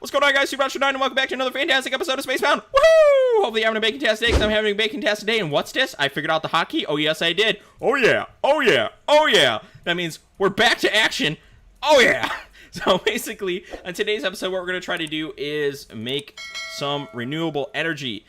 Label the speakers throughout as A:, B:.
A: What's going on, guys? Super9, and welcome back to another fantastic episode of SpaceBound. Woohoo! Hopefully you're having a bacon-tastic day, because I'm having a bacon-tastic day. And what's this? I figured out the hotkey. Oh, yes, I did. Oh, yeah. Oh, yeah. Oh, yeah. That means we're back to action. Oh, yeah. So, basically, on today's episode, what we're going to try to do is make some renewable energy.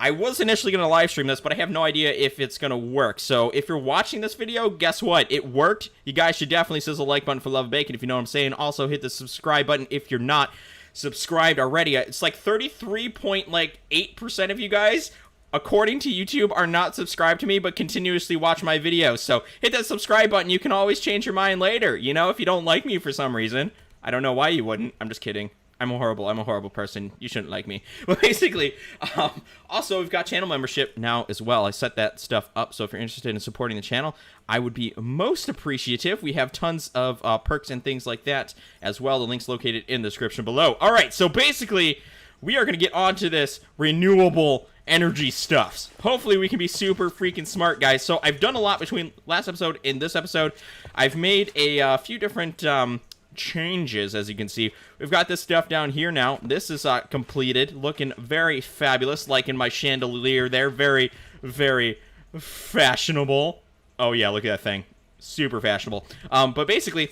A: I was initially going to live stream this, but I have no idea if it's going to work. So if you're watching this video, guess what? It worked. You guys should definitely sizzle the like button for love of bacon if you know what I'm saying. Also hit the subscribe button if you're not subscribed already. It's like 33.8% of you guys, according to YouTube, are not subscribed to me but continuously watch my videos. So hit that subscribe button. You can always change your mind later, you know, if you don't like me for some reason. I don't know why you wouldn't. I'm just kidding. I'm a horrible person. You shouldn't like me. But basically, also, we've got channel membership now as well. I set that stuff up, so if you're interested in supporting the channel, I would be most appreciative. We have tons of perks and things like that as well. The link's located in the description below. All right, so basically, we are going to get onto this renewable energy stuffs. Hopefully, we can be super freaking smart, guys. So I've done a lot between last episode and this episode. I've made a few different changes. As you can see, we've got this stuff down here now. This is completed, looking very fabulous, like in my chandelier there. Very, very fashionable. Oh yeah, look at that thing, super fashionable. But basically,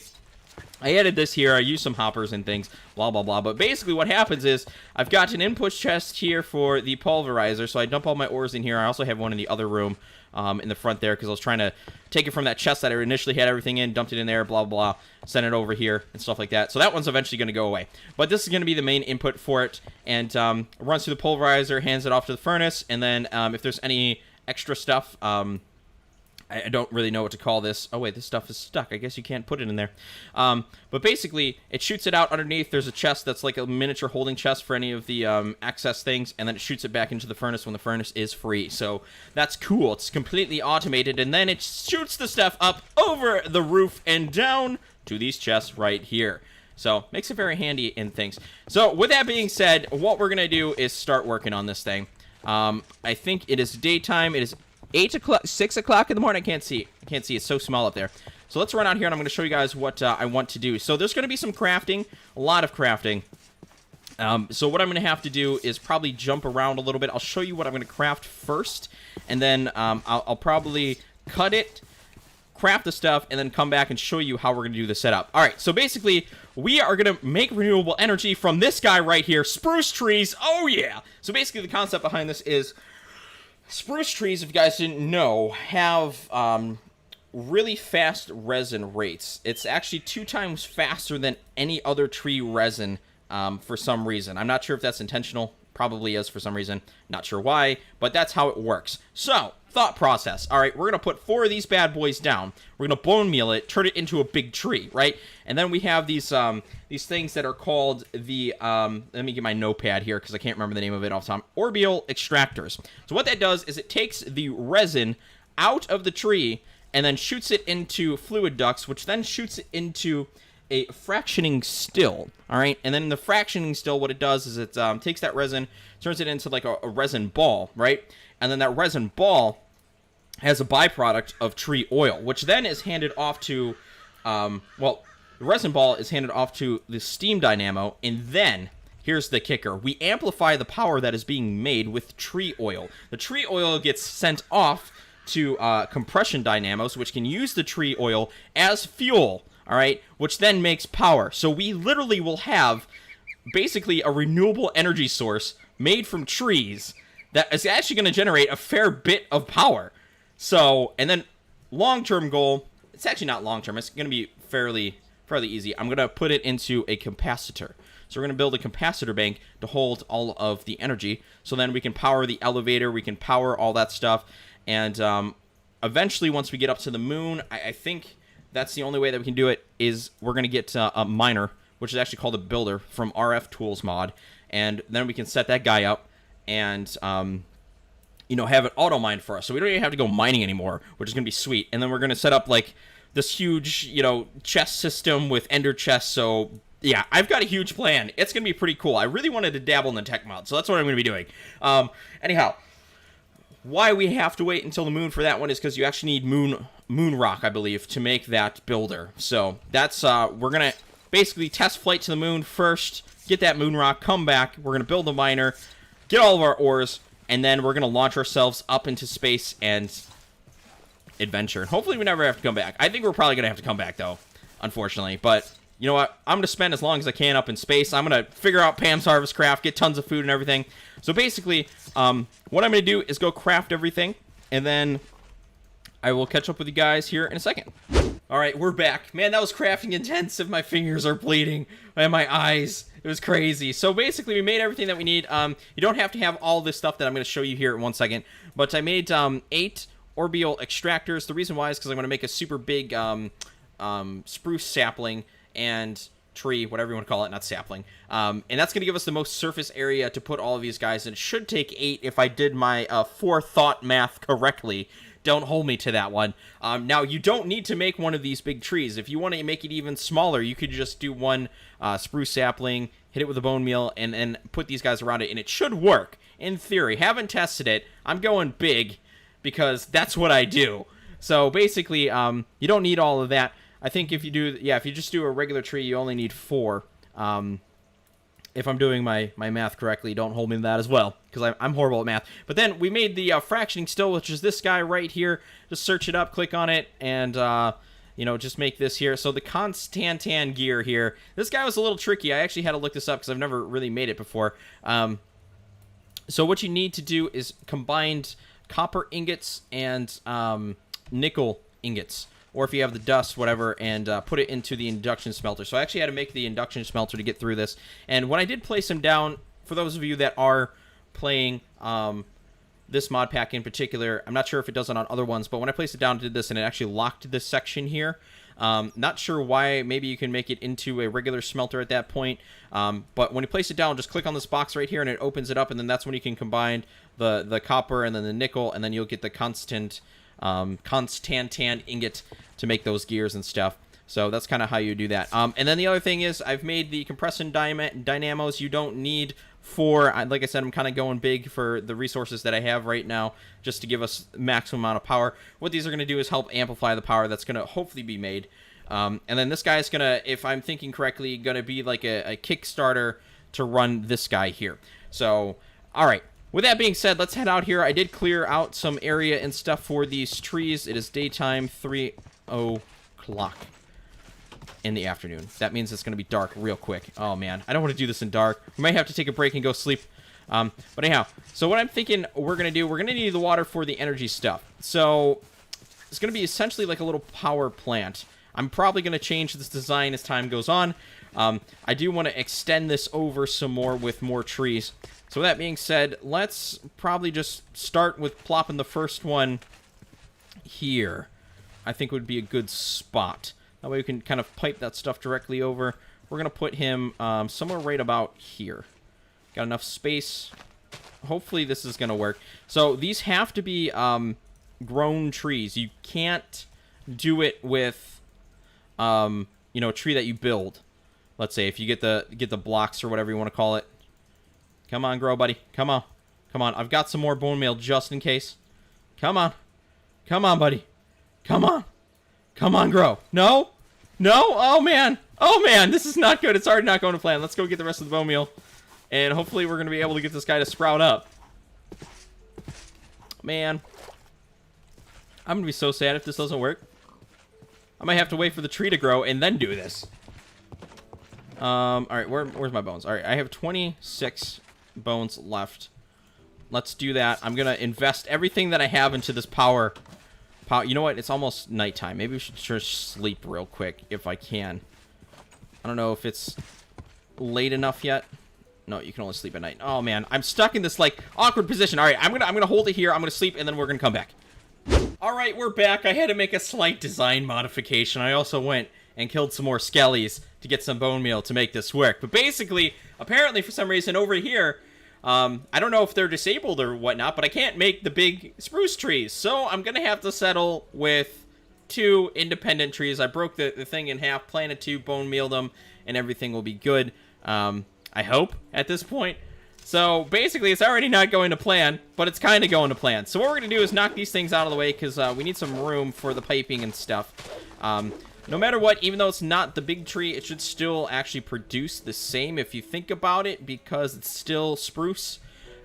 A: I added this here. I used some hoppers and things, blah blah blah. But basically what happens is I've got an input chest here for the pulverizer, so I dump all my ores in here. I also have one in the other room in the front there, because I was trying to take it from that chest that I initially had everything in, dumped it in there, blah, blah, sent it over here, and stuff like that. So that one's eventually going to go away. But this is going to be the main input for it, and runs through the pulverizer, hands it off to the furnace, and then if there's any extra stuff, I don't really know what to call this. Oh, wait, this stuff is stuck. I guess you can't put it in there. But basically, it shoots it out underneath. There's a chest that's like a miniature holding chest for any of the access things, and then it shoots it back into the furnace when the furnace is free. So that's cool. It's completely automated, and then it shoots the stuff up over the roof and down to these chests right here. So makes it very handy in things. So with that being said, what we're going to do is start working on this thing. I think it is daytime. It is 8 o'clock, 6 o'clock in the morning. I can't see. It's so small up there. So let's run out here, and I'm going to show you guys what I want to do. So there's going to be some crafting, a lot of crafting. So what I'm going to have to do is probably jump around a little bit. I'll show you what I'm going to craft first, and then I'll probably cut it, craft the stuff, and then come back and show you how we're going to do the setup. All right, so basically, we are going to make renewable energy from this guy right here, spruce trees. Oh, yeah. So basically, the concept behind this is spruce trees, if you guys didn't know, have really fast resin rates. It's actually 2 times faster than any other tree resin for some reason. I'm not sure if that's intentional. Probably is for some reason. Not sure why, but that's how it works. So, thought process. All right, we're going to put 4 of these bad boys down. We're going to bone meal it, turn it into a big tree, right? And then we have these things that are called the, let me get my notepad here because I can't remember the name of it off the top. Orbital extractors. So what that does is it takes the resin out of the tree and then shoots it into fluid ducts, which then shoots it into a fractioning still, all right? And then the fractioning still, what it does is it takes that resin, turns it into like a resin ball, right? And then that resin ball has a byproduct of tree oil, which then is handed off to, the resin ball is handed off to the steam dynamo, and then, here's the kicker, we amplify the power that is being made with tree oil. The tree oil gets sent off to compression dynamos, which can use the tree oil as fuel, all right, which then makes power. So we literally will have basically a renewable energy source made from trees that is actually going to generate a fair bit of power. So, and then long-term goal, it's actually not long-term, it's going to be fairly easy. I'm going to put it into a capacitor. So we're going to build a capacitor bank to hold all of the energy. So then we can power the elevator, we can power all that stuff. And eventually, once we get up to the moon, I think that's the only way that we can do it, is we're going to get a miner, which is actually called a builder from RF Tools mod. And then we can set that guy up and, you know, have it auto mine for us. So we don't even have to go mining anymore, which is going to be sweet. And then we're going to set up, like, this huge, you know, chest system with ender chests. So, yeah, I've got a huge plan. It's going to be pretty cool. I really wanted to dabble in the tech mod, so that's what I'm going to be doing. Anyhow, why we have to wait until the moon for that one is because you actually need moon rock, I believe, to make that builder. So that's we're gonna basically test flight to the moon first, get that moon rock, come back. We're going to build a miner, get all of our ores, and then we're going to launch ourselves up into space and adventure. And hopefully we never have to come back. I think we're probably going to have to come back, though, unfortunately. But you know what? I'm going to spend as long as I can up in space. I'm going to figure out Pam's Harvest Craft, get tons of food and everything. So basically, what I'm going to do is go craft everything, and then I will catch up with you guys here in a second. All right, we're back. Man, that was crafting intensive. My fingers are bleeding, and my eyes. It was crazy. So basically, we made everything that we need. You don't have to have all this stuff that I'm going to show you here in 1 second, but I made 8 orbital extractors. The reason why is because I'm going to make a super big spruce sapling and tree, whatever you want to call it, not sapling. And that's going to give us the most surface area to put all of these guys, and it should take 8 if I did my forethought math correctly. Don't hold me to that one. Now, you don't need to make one of these big trees. If you want to make it even smaller, you could just do one spruce sapling, hit it with a bone meal, and put these guys around it, and it should work, in theory. Haven't tested it. I'm going big, because that's what I do. So, basically, you don't need all of that. I think if you do, if you just do a regular tree, you only need 4. If I'm doing my math correctly, don't hold me to that as well, because I'm horrible at math. But then we made the fractioning still, which is this guy right here. Just search it up, click on it, and just make this here. So the Constantan gear here. This guy was a little tricky. I actually had to look this up because I've never really made it before. So what you need to do is combined copper ingots and nickel ingots. Or if you have the dust, whatever, and put it into the induction smelter. So I actually had to make the induction smelter to get through this. And when I did place them down, for those of you that are playing this mod pack in particular, I'm not sure if it does it on other ones, but when I placed it down, it did this, and it actually locked this section here. Not sure why. Maybe you can make it into a regular smelter at that point. But when you place it down, just click on this box right here, and it opens it up, and then that's when you can combine the copper and then the nickel, and then you'll get the Constantan ingot to make those gears and stuff. So that's kind of how you do that. And then the other thing is I've made the compression dynamos. You don't need 4. Like I said, I'm kind of going big for the resources that I have right now, just to give us maximum amount of power. What these are going to do is help amplify the power that's going to hopefully be made. And then this guy is going to, if I'm thinking correctly, going to be like a Kickstarter to run this guy here. So, all right. With that being said, let's head out here. I did clear out some area and stuff for these trees. It is daytime, 3 o'clock in the afternoon. That means it's going to be dark real quick. Oh, man. I don't want to do this in dark. We might have to take a break and go sleep. But anyhow, so what I'm thinking we're going to do, we're going to need the water for the energy stuff. So it's going to be essentially like a little power plant. I'm probably going to change this design as time goes on. I do want to extend this over some more with more trees. So with that being said, let's probably just start with plopping the first one here. I think would be a good spot. That way we can kind of pipe that stuff directly over. We're going to put him somewhere right about here. Got enough space. Hopefully this is going to work. So these have to be grown trees. You can't do it with a tree that you build. Let's say if you get the blocks or whatever you want to call it. Come on, grow, buddy. Come on. Come on. I've got some more bone meal just in case. Come on. Come on, buddy. Come on. Come on, grow. No? No? Oh, man. Oh, man. This is not good. It's already not going to plan. Let's go get the rest of the bone meal. And hopefully we're going to be able to get this guy to sprout up. Man. I'm going to be so sad if this doesn't work. I might have to wait for the tree to grow and then do this. All right. Where's my bones? All right. I have 26 bones left. Let's do that. I'm going to invest everything that I have into this power. You know what? It's almost nighttime. Maybe we should just sleep real quick if I can. I don't know if it's late enough yet. No, you can only sleep at night. Oh, man. I'm stuck in this, like, awkward position. All right. I'm gonna hold it here. I'm going to sleep, and then we're going to come back. All right. We're back. I had to make a slight design modification. I also went and killed some more skellies to get some bone meal to make this work. But basically, apparently, for some reason, over here, I don't know if they're disabled or whatnot, but I can't make the big spruce trees. So I'm going to have to settle with 2 independent trees. I broke the thing in half, planted 2, bone mealed them, and everything will be good. I hope, at this point. So basically, it's already not going to plan, but it's kind of going to plan. So what we're going to do is knock these things out of the way, because we need some room for the piping and stuff. no matter what, even though it's not the big tree, it should still actually produce the same if you think about it, because it's still spruce.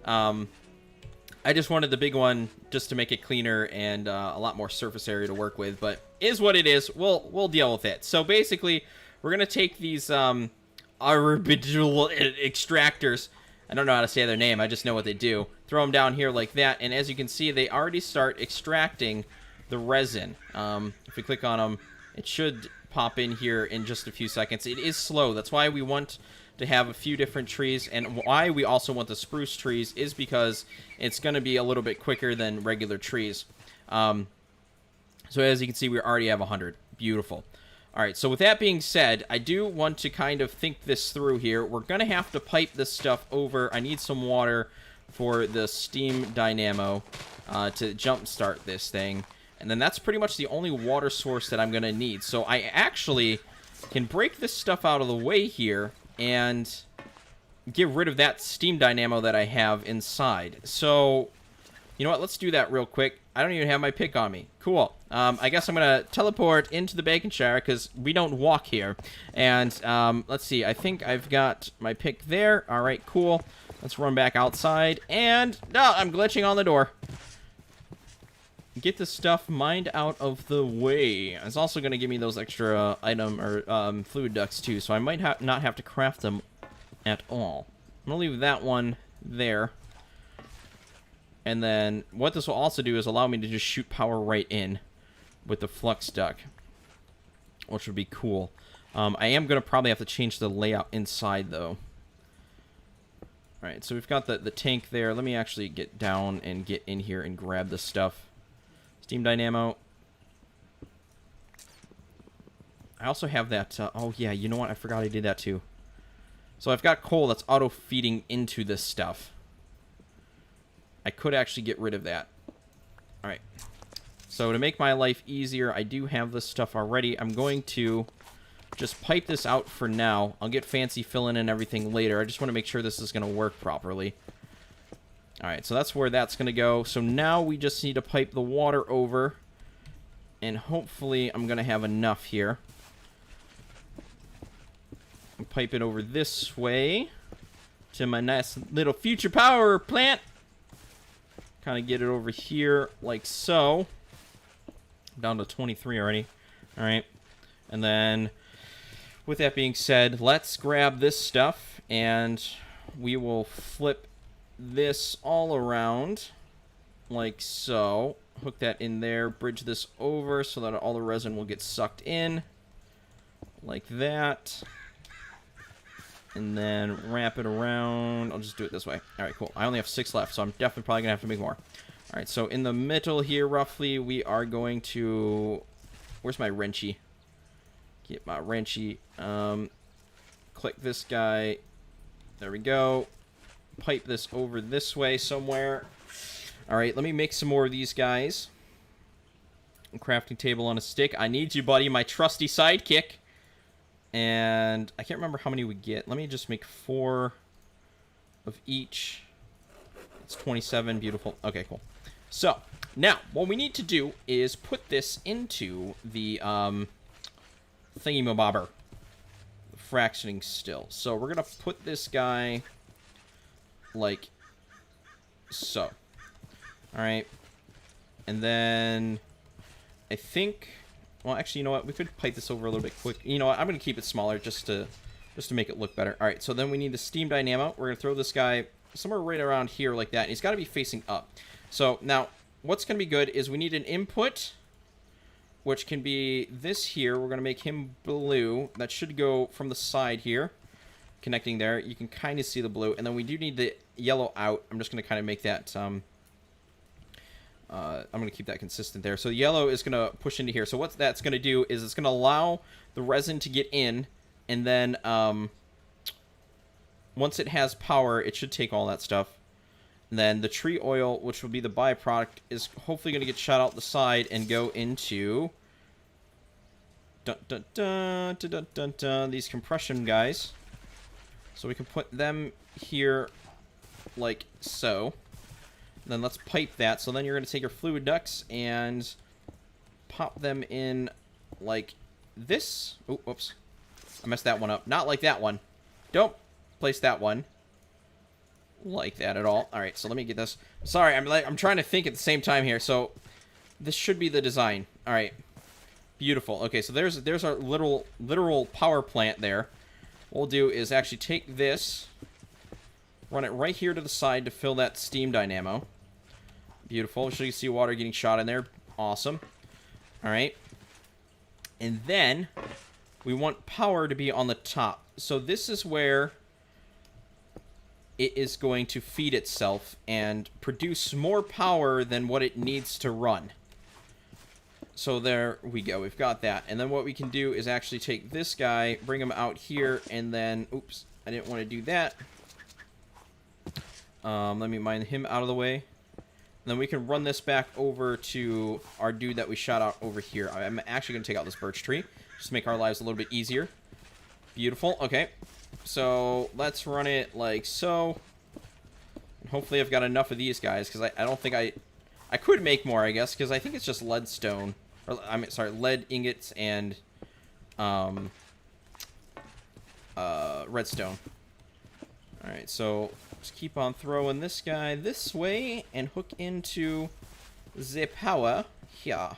A: I just wanted the big one just to make it cleaner and a lot more surface area to work with, but is what it is. We'll deal with it. So basically, we're gonna take these orbital extractors. I don't know how to say their name. I just know what they do. Throw them down here like that, and as you can see, they already start extracting the resin. If we click on them, it should pop in here in just a few seconds. It is slow. That's why we want to have a few different trees, and why we also want the spruce trees is because it's going to be a little bit quicker than regular trees. So as you can see, we already have 100. Beautiful. All right, so with that being said, I do want to kind of think this through here. We're going to have to pipe this stuff over. I need some water for the steam dynamo to jumpstart this thing. And then that's pretty much the only water source that I'm going to need. So I actually can break this stuff out of the way here and get rid of that steam dynamo that I have inside. So, you know what? Let's do that real quick. I don't even have my pick on me. Cool. I guess I'm going to teleport into the bacon shower because we don't walk here. And let's see. I think I've got my pick there. All right, cool. Let's run back outside. And, no, I'm glitching on the door. Get the stuff mined out of the way. It's also going to give me those extra item or fluid ducts too, so I might not have to craft them at all. I'm going to leave that one there. And then what this will also do is allow me to just shoot power right in with the flux duct, which would be cool. I am going to probably have to change the layout inside though. Alright, so we've got the tank there. Let me actually get down and get in here and grab this stuff. Steam dynamo. I also have that, oh yeah, you know what? I forgot I did that too. So I've got coal that's auto-feeding into this stuff. I could actually get rid of that. Alright. So to make my life easier, I do have this stuff already. I'm going to just pipe this out for now. I'll get fancy filling and everything later. I just want to make sure this is going to work properly. Alright, so that's where that's going to go. So now we just need to pipe the water over. And hopefully I'm going to have enough here. And pipe it over this way to my nice little future power plant. Kind of get it over here like so. Down to 23 already. Alright. And then, with that being said, let's grab this stuff and we will flip this all around like so. Hook that in there, bridge this over so that all the resin will get sucked in like that, and then wrap it around. I'll just do it this way. Alright, cool. I only have 6 left, so I'm definitely probably gonna have to make more. Alright, so in the middle here roughly we are going to, where's my wrenchy? Get my wrenchy. Click this guy. There we go. Pipe this over this way somewhere. Alright, let me make some more of these guys. Crafting table on a stick. I need you, buddy, my trusty sidekick. And I can't remember how many we get. Let me just make 4 of each. It's 27. Beautiful. Okay, cool. So, now, what we need to do is put this into the thingy-mabobber. Fractioning still. So, we're going to put this guy like so. Alright. And then I think, well, actually, you know what? We could pipe this over a little bit quick. You know what? I'm going to keep it smaller just to make it look better. Alright, so then we need the steam dynamo. We're going to throw this guy somewhere right around here like that. And he's got to be facing up. So now what's going to be good is we need an input, which can be this here. We're going to make him blue. That should go from the side here. Connecting there, you can kind of see the blue, and then we do need the yellow out. I'm just going to kind of make that, I'm going to keep that consistent there. So the yellow is going to push into here. So what that's going to do is it's going to allow the resin to get in, and then once it has power, it should take all that stuff. And then the tree oil, which will be the byproduct, is hopefully going to get shot out the side and go into these compression guys. So we can put them here like so. And then let's pipe that. So then you're going to take your fluid ducts and pop them in like this... Oh, whoops. I messed that one up. Not like that one. Don't place that one like that at all. All right, so let me get this. Sorry, I'm trying to think at the same time here. So this should be the design. All right, beautiful. Okay, so there's our literal power plant there. What we'll do is actually take this, run it right here to the side to fill that steam dynamo. Beautiful. So you see water getting shot in there. Awesome. All right, and then we want power to be on the top. So this is where it is going to feed itself and produce more power than what it needs to run. So there we go. We've got that. And then what we can do is actually take this guy, bring him out here, and then... Oops, I didn't want to do that. Let me mine him out of the way. And then we can run this back over to our dude that we shot out over here. I'm actually going to take out this birch tree, just to make our lives a little bit easier. Beautiful. Okay. So let's run it like so. And hopefully I've got enough of these guys, because I don't think I could make more, I guess, because I think it's just leadstone. Or, I mean, sorry, lead ingots and redstone. Alright, so just keep on throwing this guy this way and hook into the power here.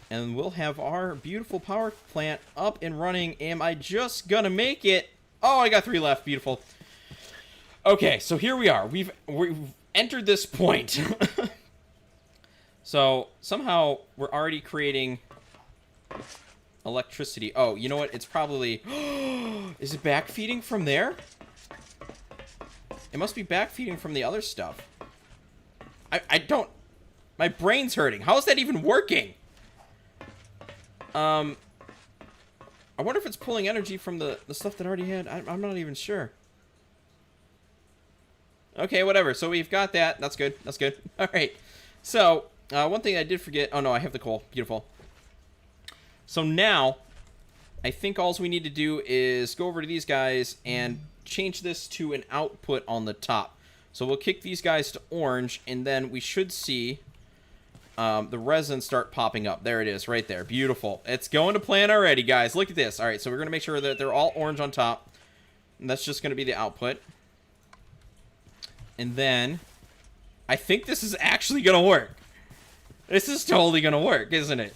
A: And we'll have our beautiful power plant up and running. Am I just gonna make it? Oh, I got 3 left. Beautiful. Okay, so here we are. We've entered this point. So somehow we're already creating electricity. Oh, you know what? It's probably... Is it backfeeding from there? It must be backfeeding from the other stuff. I don't... My brain's hurting. How is that even working? I wonder if it's pulling energy from the stuff that I already had. I'm not even sure. Okay, whatever. So we've got that. That's good. That's good. All right. So, one thing I did forget. Oh, no, I have the coal. Beautiful. So now, I think all we need to do is go over to these guys and change this to an output on the top. So we'll kick these guys to orange, and then we should see... the resin start popping up. There it is, right there. Beautiful. It's going to plan already, guys. Look at this. All right, so we're going to make sure that they're all orange on top. And that's just going to be the output. And then, I think this is actually going to work. This is totally going to work, isn't it?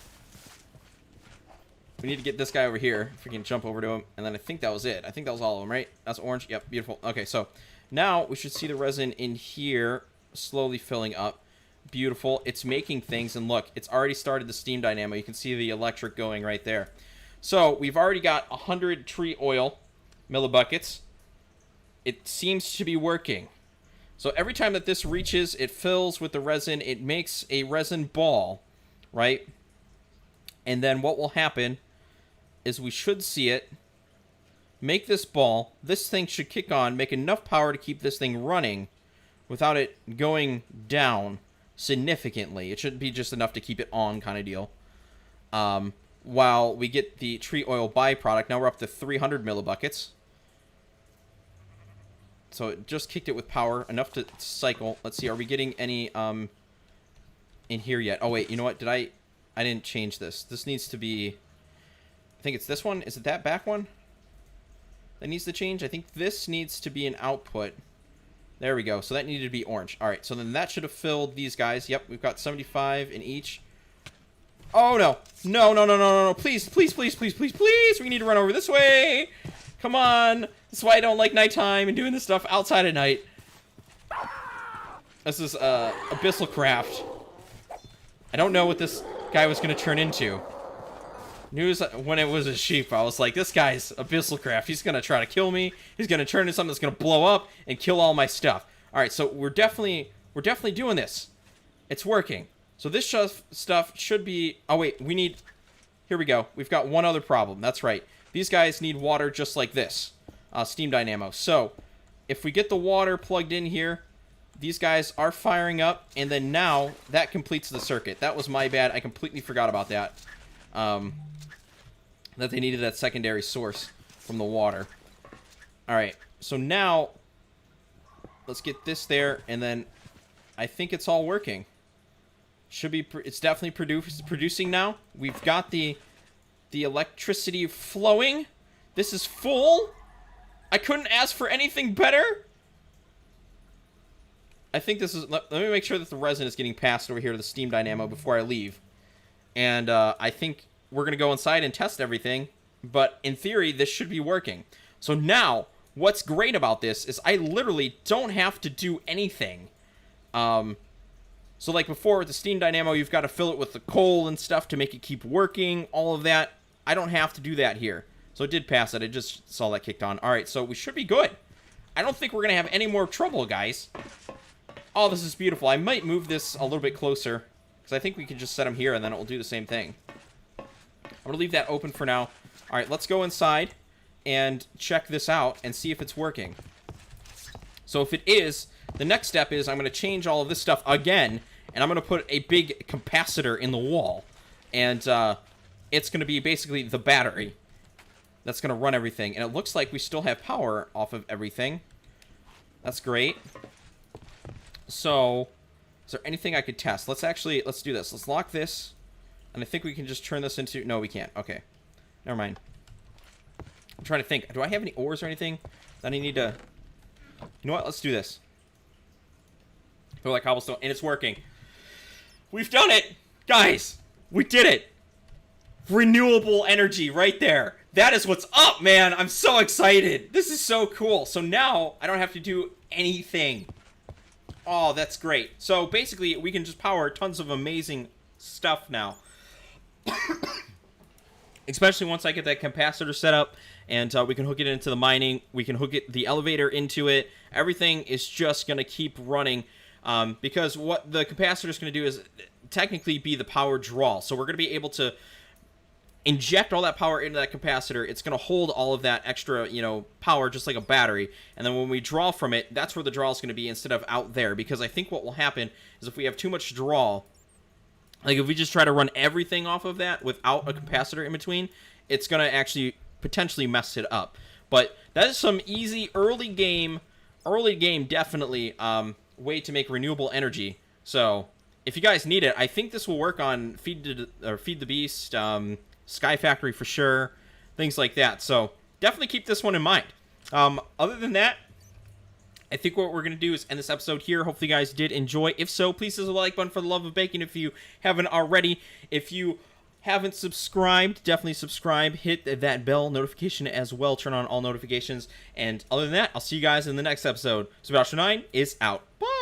A: We need to get this guy over here. If we can jump over to him. And then I think that was it. I think that was all of them, right? That's orange. Yep, beautiful. Okay, so now we should see the resin in here slowly filling up. Beautiful. It's making things, and look, it's already started the steam dynamo. You can see the electric going right there. So we've already got 100 tree oil millibuckets. It seems to be working. So every time that this reaches, it fills with the resin. It makes a resin ball, right? And then what will happen is we should see it make this ball. This thing should kick on, make enough power to keep this thing running without it going down significantly. It should be just enough to keep it on, kind of deal. While we get the tree oil byproduct. Now we're up to 300 millibuckets. So it just kicked it with power, enough to cycle. Let's see, are we getting any in here yet? Oh wait, you know what? I didn't change this. This needs to be, I think it's this one. Is it that back one that needs to change? I think this needs to be an output. There we go. So that needed to be orange. All right. So then that should have filled these guys. Yep. We've got 75 in each. Oh, no. No, no, no, no, no, no. Please, please, please, please, please, please. We need to run over this way. Come on. That's why I don't like nighttime and doing this stuff outside at night. This is Abyssal Craft. I don't know what this guy was going to turn into. Knew when it was a sheep, I was like, this guy's Abyssal Craft. He's going to try to kill me. He's going to turn into something that's going to blow up and kill all my stuff. All right, so we're definitely doing this. It's working. So this stuff should be... Oh, wait, we need... Here we go. We've got one other problem. That's right. These guys need water just like this. Steam dynamo. So, if we get the water plugged in here, these guys are firing up, and then now that completes the circuit. That was my bad. I completely forgot about that. That they needed that secondary source from the water. Alright, so now let's get this there, and then I think it's all working. Should be, it's definitely producing now. We've got the the electricity flowing. This is full. I couldn't ask for anything better. I think this is... Let me make sure that the resin is getting passed over here to the steam dynamo before I leave. And I think we're going to go inside and test everything. But in theory, this should be working. So now, what's great about this is I literally don't have to do anything. So like before with the steam dynamo, you've got to fill it with the coal and stuff to make it keep working. All of that. I don't have to do that here. So it did pass it. I just saw that kicked on. All right, so we should be good. I don't think we're going to have any more trouble, guys. Oh, this is beautiful. I might move this a little bit closer, because I think we can just set them here, and then it will do the same thing. I'm going to leave that open for now. All right, let's go inside and check this out and see if it's working. So if it is, the next step is I'm going to change all of this stuff again, and I'm going to put a big capacitor in the wall. And it's going to be basically the battery that's going to run everything. And it looks like we still have power off of everything. That's great. So, is there anything I could test? Let's do this. Let's lock this. And I think we can just turn this into... No, we can't. Okay. Never mind. I'm trying to think. Do I have any ores or anything that I need to... You know what? Let's do this. Throw like cobblestone. And it's working. We've done it! Guys! We did it! Renewable energy right there. That is what's up, man! I'm so excited! This is so cool. So now, I don't have to do anything. Oh, that's great. So basically, we can just power tons of amazing stuff now. Especially once I get that capacitor set up, and we can hook it into the mining. We can hook the elevator into it. Everything is just going to keep running, because what the capacitor is going to do is technically be the power draw. So we're going to be able to inject all that power into that capacitor. It's going to hold all of that extra, power just like a battery. And then when we draw from it, that's where the draw is going to be instead of out there. Because I think what will happen is if we have too much draw, like if we just try to run everything off of that without a capacitor in between, it's going to actually potentially mess it up. But that is some easy early game definitely way to make renewable energy. So if you guys need it, I think this will work on Feed the Beast, Sky Factory for sure, things like that. So definitely keep this one in mind. Other than that, I think what we're going to do is end this episode here. Hopefully you guys did enjoy. If so, please hit the like button for the love of bacon if you haven't already. If you haven't subscribed, definitely subscribe. Hit that bell notification as well. Turn on all notifications. And other than that, I'll see you guys in the next episode. SpaceBound 9 is out. Bye!